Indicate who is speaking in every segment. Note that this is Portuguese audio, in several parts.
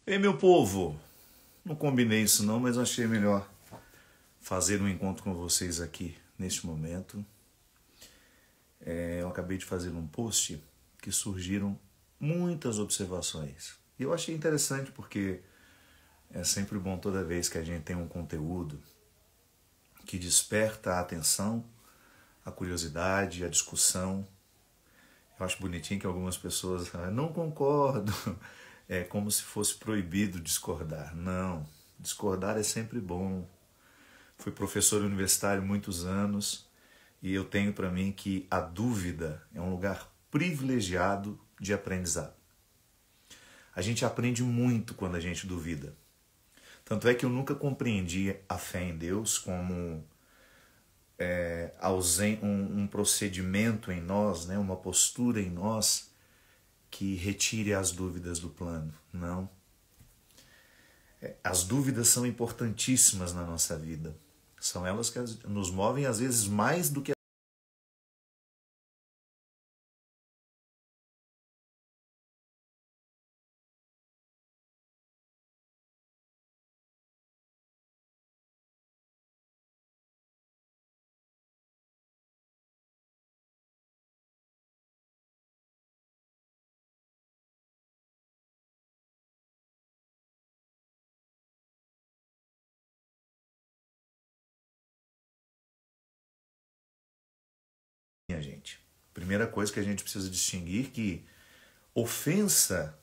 Speaker 1: Ei, meu povo, não combinei isso não, mas achei melhor fazer um encontro com vocês aqui neste momento. Eu acabei de fazer um post que surgiram muitas observações. E eu achei interessante porque é sempre bom toda vez que a gente tem um conteúdo que desperta a atenção, a curiosidade, a discussão. Eu acho bonitinho que algumas pessoas não concordo. É como se fosse proibido discordar. Não, discordar é sempre bom. Fui professor universitário muitos anos e eu tenho para mim que a dúvida é um lugar privilegiado de aprendizado. A gente aprende muito quando a gente duvida. Tanto é que eu nunca compreendi a fé em Deus como um procedimento em nós, né, uma postura em nós que retire as dúvidas do plano. Não. As dúvidas são importantíssimas na nossa vida. São elas que nos movem às vezes mais do que a gente. Primeira coisa que a gente precisa distinguir que ofensa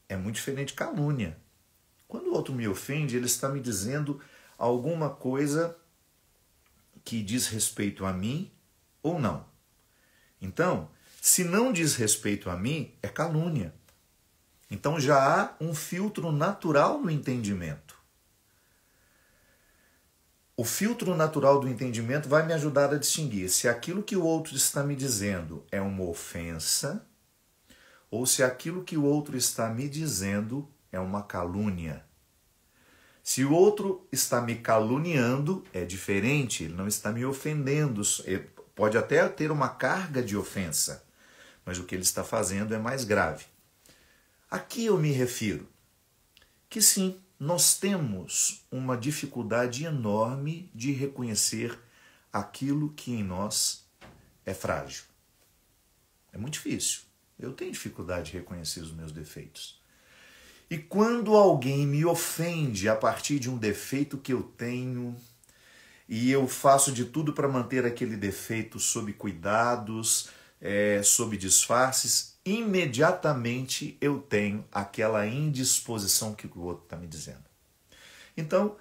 Speaker 1: é muito diferente de calúnia. Quando o outro me ofende, ele está me dizendo alguma coisa que diz respeito a mim ou não. Então, se não diz respeito a mim, é calúnia. Então já há um filtro natural no entendimento. O filtro natural do entendimento vai me ajudar a distinguir se aquilo que o outro está me dizendo é uma ofensa ou se aquilo que o outro está me dizendo é uma calúnia. Se o outro está me caluniando, é diferente, ele não está me ofendendo. Ele pode até ter uma carga de ofensa, mas o que ele está fazendo é mais grave. Aqui eu me refiro que sim, nós temos uma dificuldade enorme de reconhecer aquilo que em nós é frágil. É muito difícil. Eu tenho dificuldade de reconhecer os meus defeitos. E quando alguém me ofende a partir de um defeito que eu tenho, e eu faço de tudo para manter aquele defeito sob cuidados, sob disfarces, imediatamente eu tenho aquela indisposição que o outro está me dizendo. Então,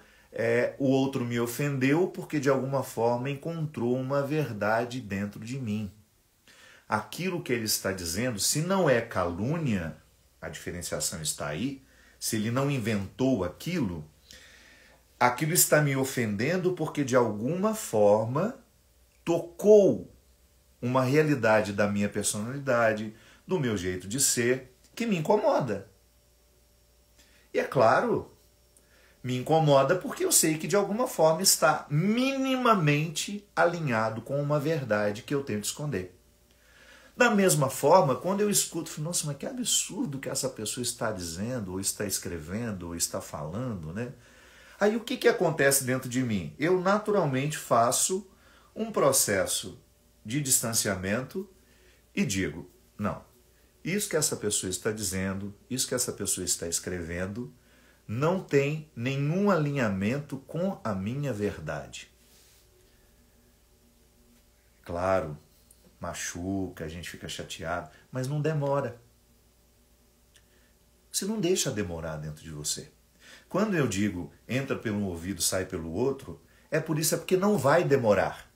Speaker 1: o outro me ofendeu porque de alguma forma encontrou uma verdade dentro de mim. Aquilo que ele está dizendo, se não é calúnia, a diferenciação está aí, se ele não inventou aquilo está me ofendendo porque de alguma forma tocou uma realidade da minha personalidade, do meu jeito de ser, que me incomoda. E é claro, me incomoda porque eu sei que de alguma forma está minimamente alinhado com uma verdade que eu tenho de esconder. Da mesma forma, quando eu escuto, nossa, mas que absurdo que essa pessoa está dizendo, ou está escrevendo, ou está falando, né? Aí o que acontece dentro de mim? Eu naturalmente faço um processo de distanciamento e digo, não, isso que essa pessoa está dizendo, isso que essa pessoa está escrevendo, não tem nenhum alinhamento com a minha verdade. Claro, machuca, a gente fica chateado, mas não demora. Você não deixa demorar dentro de você. Quando eu digo entra pelo ouvido, sai pelo outro, é porque não vai demorar.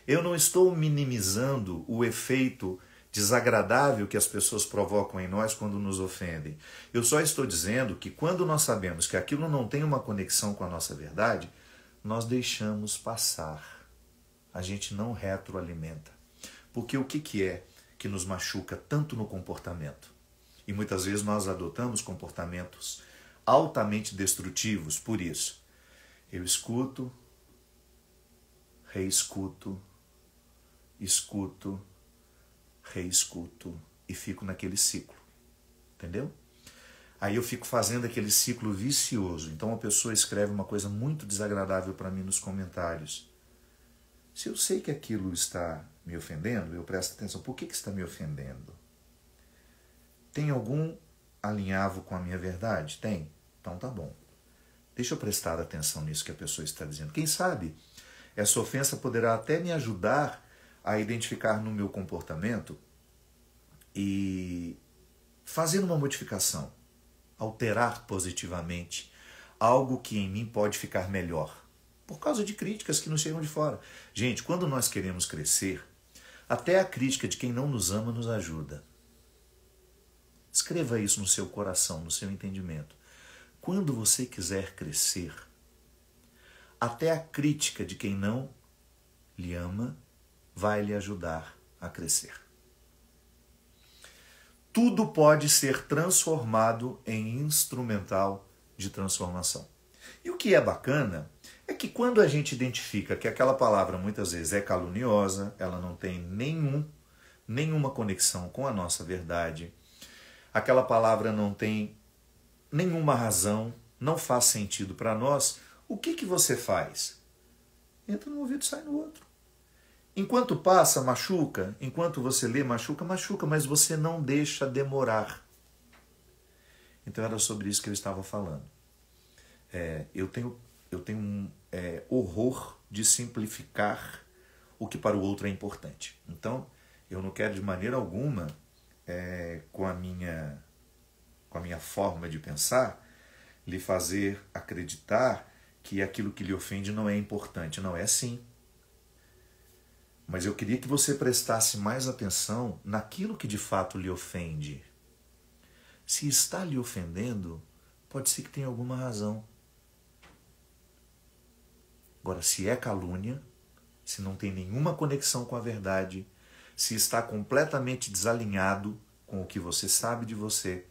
Speaker 1: Eu não estou minimizando o efeito desagradável que as pessoas provocam em nós quando nos ofendem. Eu só estou dizendo que quando nós sabemos que aquilo não tem uma conexão com a nossa verdade, nós deixamos passar. A gente não retroalimenta. Porque o que é que nos machuca tanto no comportamento? E muitas vezes nós adotamos comportamentos altamente destrutivos por isso. Eu escuto, reescuto, escuto, reescuto e fico naquele ciclo. Entendeu? Aí eu fico fazendo aquele ciclo vicioso. Então a pessoa escreve uma coisa muito desagradável para mim nos comentários. Se eu sei que aquilo está me ofendendo, eu presto atenção. Por que está me ofendendo? Tem algum alinhavo com a minha verdade? Tem? Então tá bom. Deixa eu prestar atenção nisso que a pessoa está dizendo. Quem sabe essa ofensa poderá até me ajudar a identificar no meu comportamento e fazer uma modificação, alterar positivamente algo que em mim pode ficar melhor, por causa de críticas que nos chegam de fora. Gente, quando nós queremos crescer, até a crítica de quem não nos ama nos ajuda. Escreva isso no seu coração, no seu entendimento. Quando você quiser crescer, até a crítica de quem não lhe ama vai lhe ajudar a crescer. Tudo pode ser transformado em instrumental de transformação. E o que é bacana é que quando a gente identifica que aquela palavra muitas vezes é caluniosa, ela não tem nenhuma conexão com a nossa verdade, aquela palavra não tem nenhuma razão, não faz sentido para nós, o que você faz? Entra num ouvido e sai no outro. Enquanto passa, machuca. Enquanto você lê, machuca, mas você não deixa demorar. Então era sobre isso que eu estava falando. Eu tenho um horror de simplificar o que para o outro é importante. Então, eu não quero de maneira alguma, com a minha forma de pensar, lhe fazer acreditar que aquilo que lhe ofende não é importante. Não é sim. Mas eu queria que você prestasse mais atenção naquilo que de fato lhe ofende. Se está lhe ofendendo, pode ser que tenha alguma razão. Agora, se é calúnia, se não tem nenhuma conexão com a verdade, se está completamente desalinhado com o que você sabe de você,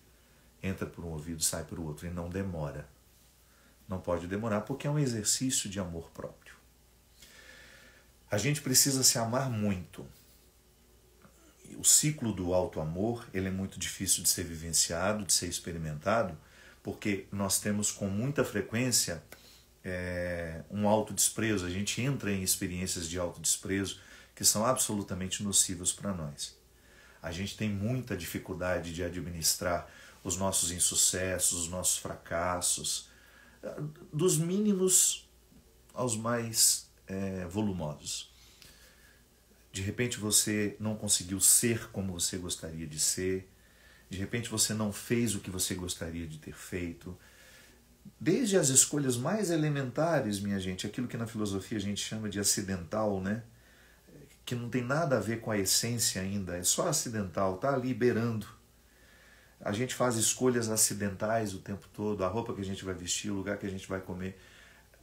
Speaker 1: entra por um ouvido e sai por outro. E não demora. Não pode demorar porque é um exercício de amor próprio. A gente precisa se amar muito. O ciclo do auto-amor, ele é muito difícil de ser vivenciado, de ser experimentado, porque nós temos com muita frequência um autodesprezo. A gente entra em experiências de autodesprezo que são absolutamente nocivas para nós. A gente tem muita dificuldade de administrar os nossos insucessos, os nossos fracassos, dos mínimos aos mais volumosos. De repente você não conseguiu ser como você gostaria de ser, de repente você não fez o que você gostaria de ter feito. Desde as escolhas mais elementares, minha gente, aquilo que na filosofia a gente chama de acidental, né? Que não tem nada a ver com a essência ainda, é só acidental, está ali beirando. A gente faz escolhas acidentais o tempo todo, a roupa que a gente vai vestir, o lugar que a gente vai comer.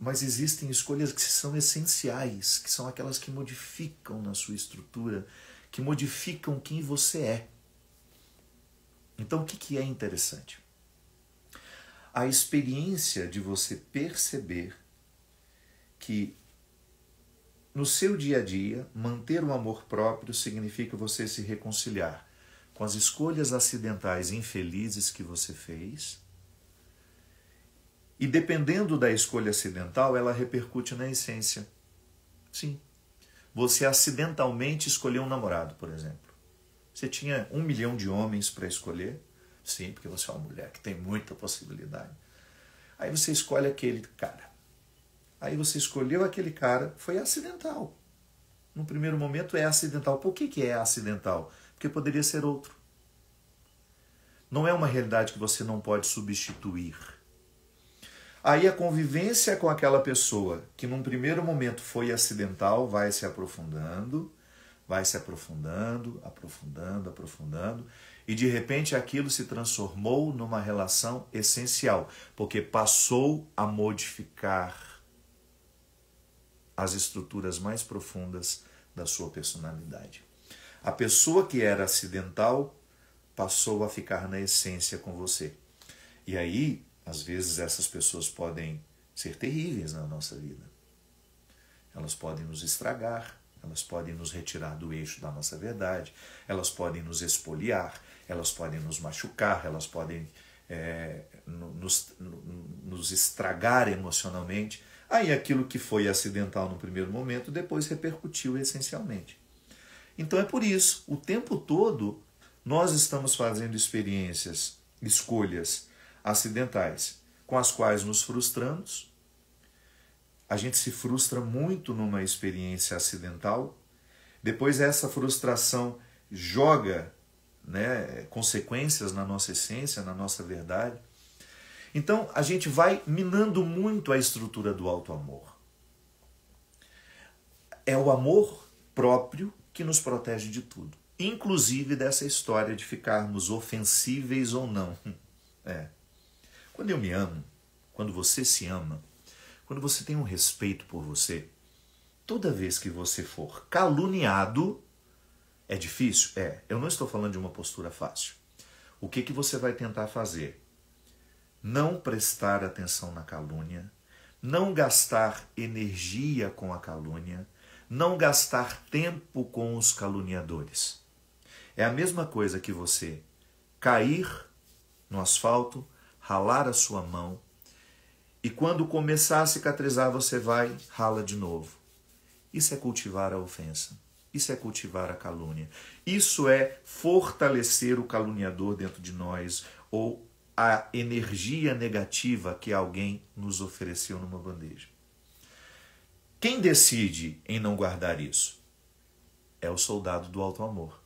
Speaker 1: Mas existem escolhas que são essenciais, que são aquelas que modificam na sua estrutura, que modificam quem você é. Então, o que é interessante? A experiência de você perceber que no seu dia a dia, manter o amor próprio significa você se reconciliar com as escolhas acidentais infelizes que você fez. E dependendo da escolha acidental, ela repercute na essência. Sim. Você acidentalmente escolheu um namorado, por exemplo. Você tinha 1 milhão de homens para escolher. Sim, porque você é uma mulher que tem muita possibilidade. Aí você escolhe aquele cara. Aí você escolheu aquele cara, foi acidental. No primeiro momento é acidental. Por que é acidental? Porque poderia ser outro. Não é uma realidade que você não pode substituir. Aí a convivência com aquela pessoa, que num primeiro momento foi acidental, vai se aprofundando, aprofundando, e de repente aquilo se transformou numa relação essencial, porque passou a modificar as estruturas mais profundas da sua personalidade. A pessoa que era acidental passou a ficar na essência com você. E aí, às vezes, essas pessoas podem ser terríveis na nossa vida. Elas podem nos estragar, elas podem nos retirar do eixo da nossa verdade, elas podem nos expoliar, elas podem nos machucar, elas podem nos estragar emocionalmente, aí aquilo que foi acidental no primeiro momento, depois repercutiu essencialmente. Então é por isso, o tempo todo, nós estamos fazendo experiências, escolhas acidentais, com as quais nos frustramos. A gente se frustra muito numa experiência acidental, depois essa frustração joga, né, consequências na nossa essência, na nossa verdade. Então a gente vai minando muito a estrutura do auto-amor. É o amor próprio que nos protege de tudo, inclusive dessa história de ficarmos ofensíveis ou não. Quando eu me amo, quando você se ama, quando você tem um respeito por você, toda vez que você for caluniado, é difícil? Eu não estou falando de uma postura fácil. O que você vai tentar fazer? Não prestar atenção na calúnia, não gastar energia com a calúnia, não gastar tempo com os caluniadores. É a mesma coisa que você cair no asfalto, ralar a sua mão, e quando começar a cicatrizar, você vai, rala de novo. Isso é cultivar a ofensa. Isso é cultivar a calúnia. Isso é fortalecer o caluniador dentro de nós, ou a energia negativa que alguém nos ofereceu numa bandeja. Quem decide em não guardar isso? É o soldado do auto-amor.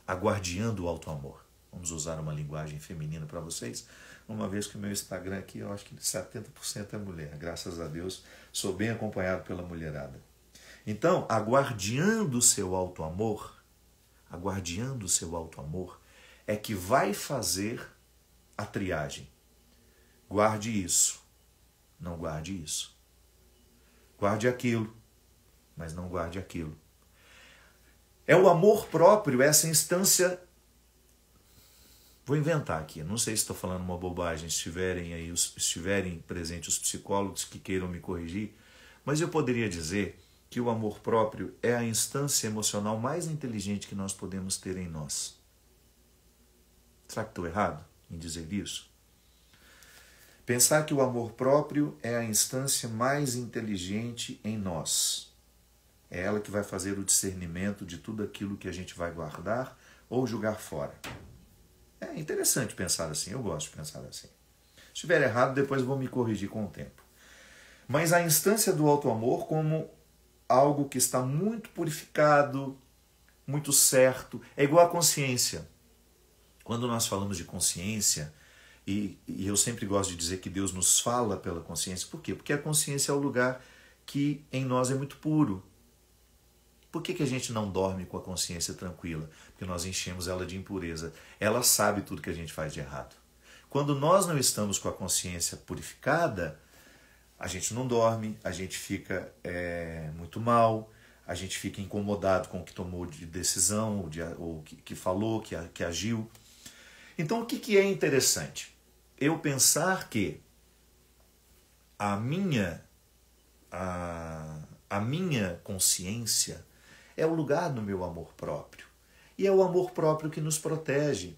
Speaker 1: A guardiã do auto-amor. Vamos usar uma linguagem feminina para vocês, uma vez que o meu Instagram aqui, eu acho que 70% é mulher. Graças a Deus, sou bem acompanhado pela mulherada. Então, a guardiã do seu auto-amor, é que vai fazer a triagem. Guarde isso, não guarde isso. Guarde aquilo, mas não guarde aquilo. É o amor próprio, essa instância. Vou inventar aqui, não sei se estou falando uma bobagem, estiverem presentes os psicólogos que queiram me corrigir, mas eu poderia dizer que o amor próprio é a instância emocional mais inteligente que nós podemos ter em nós. Será que estou errado em dizer isso? Pensar que o amor próprio é a instância mais inteligente em nós. É ela que vai fazer o discernimento de tudo aquilo que a gente vai guardar ou jogar fora. É interessante pensar assim, eu gosto de pensar assim. Se estiver errado, depois eu vou me corrigir com o tempo. Mas a instância do auto-amor como algo que está muito purificado, muito certo, é igual à consciência. Quando nós falamos de consciência, e eu sempre gosto de dizer que Deus nos fala pela consciência, por quê? Porque a consciência é o lugar que em nós é muito puro. Por que a gente não dorme com a consciência tranquila? Porque nós enchemos ela de impureza. Ela sabe tudo que a gente faz de errado. Quando nós não estamos com a consciência purificada, a gente não dorme, a gente fica muito mal, a gente fica incomodado com o que tomou de decisão, ou que falou, que agiu. Então o que é interessante? Eu pensar que a minha consciência é o lugar do meu amor próprio. E é o amor próprio que nos protege.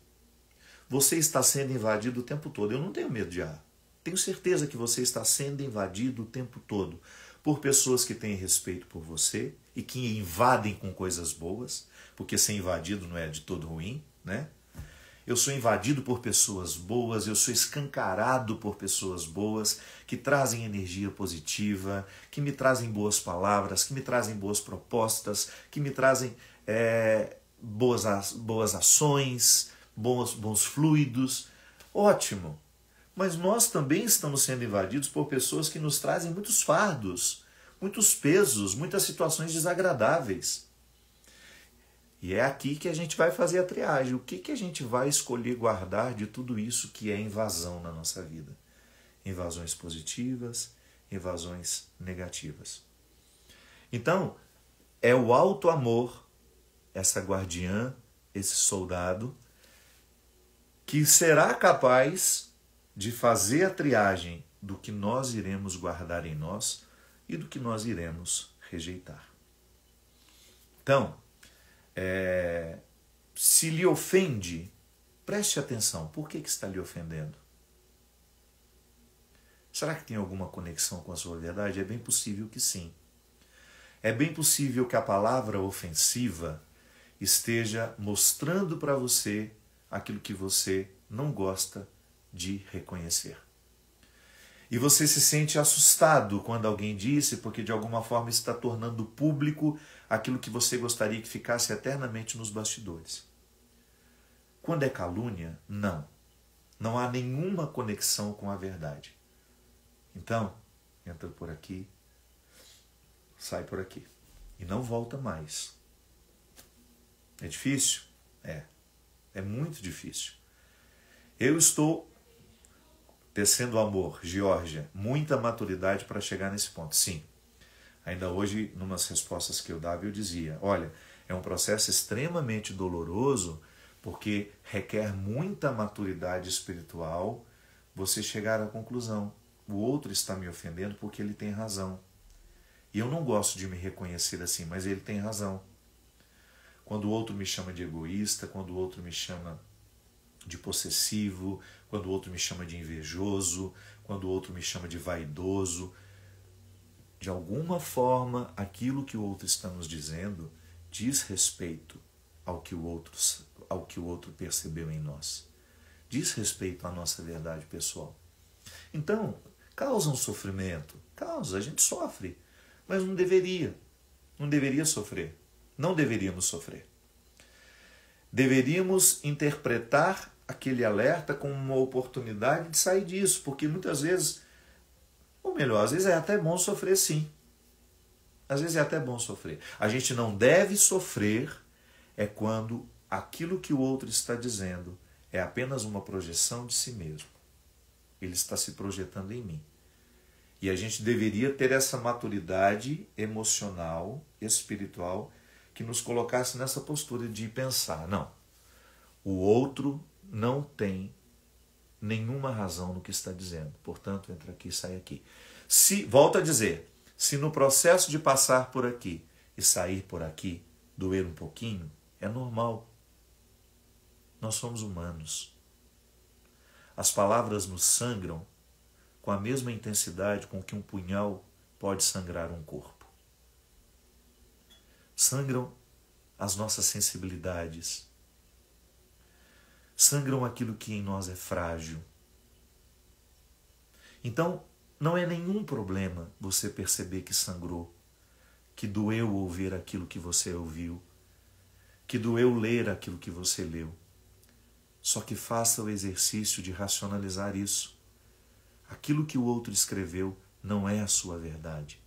Speaker 1: Você está sendo invadido o tempo todo. Eu não tenho medo de ar. Tenho certeza que você está sendo invadido o tempo todo por pessoas que têm respeito por você e que invadem com coisas boas, porque ser invadido não é de todo ruim, né? Eu sou invadido por pessoas boas, eu sou escancarado por pessoas boas, que trazem energia positiva, que me trazem boas palavras, que me trazem boas propostas, que me trazem boas ações, bons fluidos. Ótimo! Mas nós também estamos sendo invadidos por pessoas que nos trazem muitos fardos, muitos pesos, muitas situações desagradáveis. E é aqui que a gente vai fazer a triagem. O que a gente vai escolher guardar de tudo isso que é invasão na nossa vida? Invasões positivas, invasões negativas. Então, é o auto-amor, essa guardiã, esse soldado, que será capaz de fazer a triagem do que nós iremos guardar em nós e do que nós iremos rejeitar. Então, se lhe ofende Preste atenção, por que está lhe ofendendo? Será que tem alguma conexão com a sua verdade? É bem possível que sim. É bem possível que a palavra ofensiva esteja mostrando para você aquilo que você não gosta de reconhecer. E você se sente assustado quando alguém disse, porque de alguma forma está tornando público aquilo que você gostaria que ficasse eternamente nos bastidores. Quando é calúnia, não. Não há nenhuma conexão com a verdade. Então, entra por aqui, sai por aqui. E não volta mais. É difícil? É. É muito difícil. Eu estou tecendo amor, Geórgia, muita maturidade para chegar nesse ponto. Sim. Ainda hoje, numas respostas que eu dava, eu dizia, olha, é um processo extremamente doloroso, porque requer muita maturidade espiritual você chegar à conclusão. O outro está me ofendendo porque ele tem razão. E eu não gosto de me reconhecer assim, mas ele tem razão. Quando o outro me chama de egoísta, quando o outro me chama de possessivo, quando o outro me chama de invejoso, quando o outro me chama de vaidoso, de alguma forma, aquilo que o outro está nos dizendo diz respeito ao que o outro percebeu em nós. Diz respeito à nossa verdade pessoal. Então, causa um sofrimento. Causa, a gente sofre. Mas não deveria. Não deveria sofrer. Não deveríamos sofrer. Deveríamos interpretar aquele alerta como uma oportunidade de sair disso, porque muitas vezes, ou melhor, às vezes é até bom sofrer sim. Às vezes é até bom sofrer. A gente não deve sofrer quando aquilo que o outro está dizendo é apenas uma projeção de si mesmo. Ele está se projetando em mim. E a gente deveria ter essa maturidade emocional, espiritual, que nos colocasse nessa postura de pensar, não, o outro não tem nenhuma razão no que está dizendo. Portanto, entra aqui e sai aqui. Volto a dizer, se no processo de passar por aqui e sair por aqui doer um pouquinho, é normal. Nós somos humanos. As palavras nos sangram com a mesma intensidade com que um punhal pode sangrar um corpo. Sangram as nossas sensibilidades. Sangram aquilo que em nós é frágil. Então, não é nenhum problema você perceber que sangrou, que doeu ouvir aquilo que você ouviu, que doeu ler aquilo que você leu. Só que faça o exercício de racionalizar isso. Aquilo que o outro escreveu não é a sua verdade.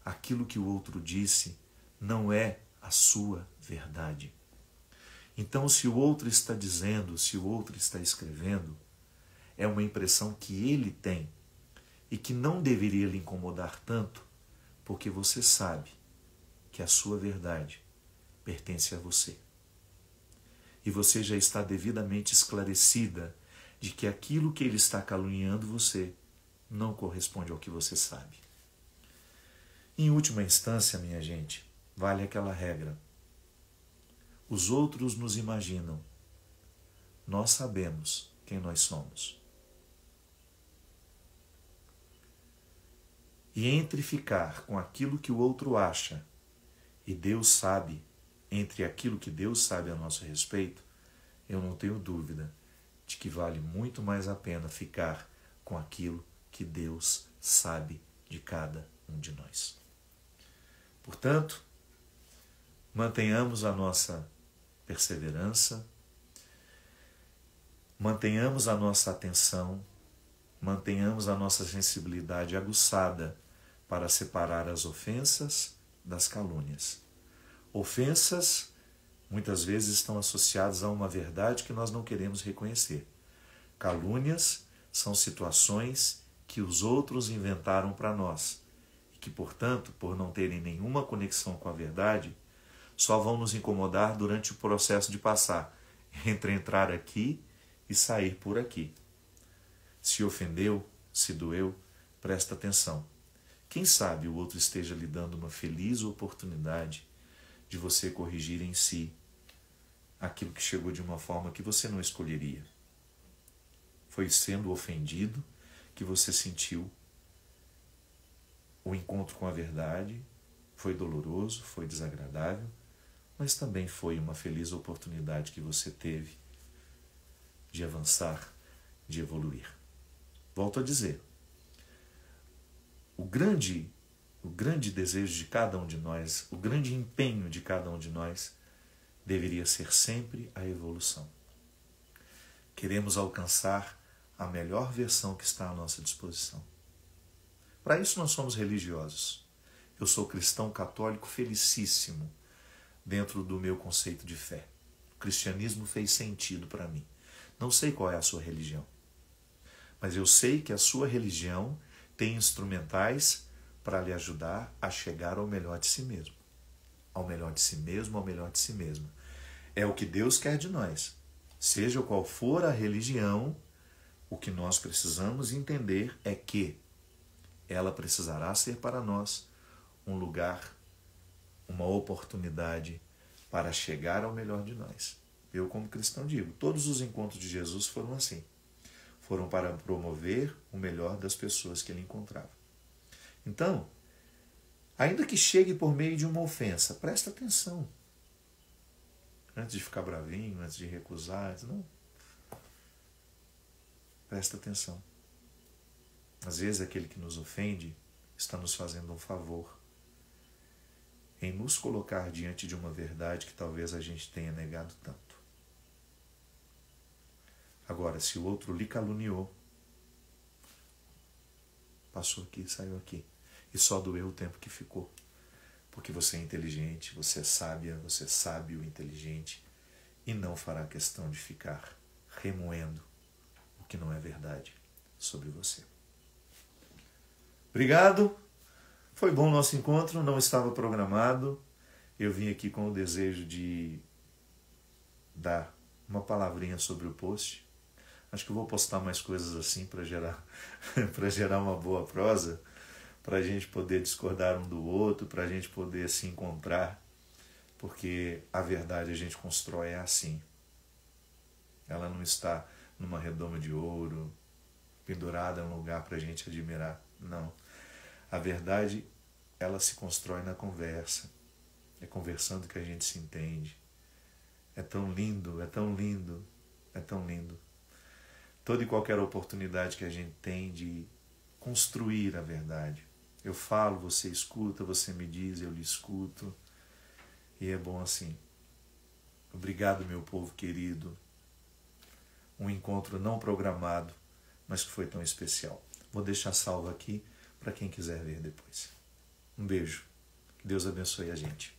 Speaker 1: Aquilo que o outro disse não é a sua verdade. Então, se o outro está dizendo, se o outro está escrevendo, é uma impressão que ele tem e que não deveria lhe incomodar tanto, porque você sabe que a sua verdade pertence a você. E você já está devidamente esclarecida de que aquilo que ele está caluniando você não corresponde ao que você sabe. Em última instância, minha gente, vale aquela regra. Os outros nos imaginam. Nós sabemos quem nós somos. E entre ficar com aquilo que o outro acha e Deus sabe, entre aquilo que Deus sabe a nosso respeito, eu não tenho dúvida de que vale muito mais a pena ficar com aquilo que Deus sabe de cada um de nós. Portanto, mantenhamos a nossa perseverança, mantenhamos a nossa atenção, mantenhamos a nossa sensibilidade aguçada para separar as ofensas das calúnias. Ofensas muitas vezes estão associadas a uma verdade que nós não queremos reconhecer. Calúnias são situações que os outros inventaram para nós e que, portanto, por não terem nenhuma conexão com a verdade, só vão nos incomodar durante o processo de passar, entre entrar aqui e sair por aqui. Se ofendeu, se doeu, presta atenção. Quem sabe o outro esteja lhe dando uma feliz oportunidade de você corrigir em si aquilo que chegou de uma forma que você não escolheria. Foi sendo ofendido que você sentiu o encontro com a verdade, foi doloroso, foi desagradável, mas também foi uma feliz oportunidade que você teve de avançar, de evoluir. Volto a dizer, o grande desejo de cada um de nós, o grande empenho de cada um de nós, deveria ser sempre a evolução. Queremos alcançar a melhor versão que está à nossa disposição. Para isso nós somos religiosos. Eu sou cristão católico felicíssimo dentro do meu conceito de fé. O cristianismo fez sentido para mim. Não sei qual é a sua religião, mas eu sei que a sua religião tem instrumentais para lhe ajudar a chegar ao melhor de si mesmo. Ao melhor de si mesmo, ao melhor de si mesma. É o que Deus quer de nós. Seja qual for a religião, o que nós precisamos entender é que ela precisará ser para nós um lugar, uma oportunidade para chegar ao melhor de nós. Eu, como cristão, digo, todos os encontros de Jesus foram assim. Foram para promover o melhor das pessoas que ele encontrava. Então, ainda que chegue por meio de uma ofensa, presta atenção. Antes de ficar bravinho, antes de recusar, não. Presta atenção. Às vezes aquele que nos ofende está nos fazendo um favor em nos colocar diante de uma verdade que talvez a gente tenha negado tanto. Agora, se o outro lhe caluniou, passou aqui, saiu aqui, e só doeu o tempo que ficou, porque você é inteligente, você é sábia, você é sábio, inteligente, e não fará questão de ficar remoendo o que não é verdade sobre você. Obrigado, foi bom o nosso encontro, não estava programado, eu vim aqui com o desejo de dar uma palavrinha sobre o post. Acho que eu vou postar mais coisas assim para gerar uma boa prosa, para a gente poder discordar um do outro, para a gente poder se encontrar, porque a verdade a gente constrói assim. Ela não está numa redoma de ouro, pendurada em um lugar para a gente admirar. Não. A verdade, ela se constrói na conversa. É conversando que a gente se entende. É tão lindo, é tão lindo, é tão lindo. Toda e qualquer oportunidade que a gente tem de construir a verdade. Eu falo, você escuta, você me diz, eu lhe escuto. E é bom assim. Obrigado, meu povo querido. Um encontro não programado, mas que foi tão especial. Vou deixar salvo aqui para quem quiser ver depois. Um beijo. Que Deus abençoe a gente.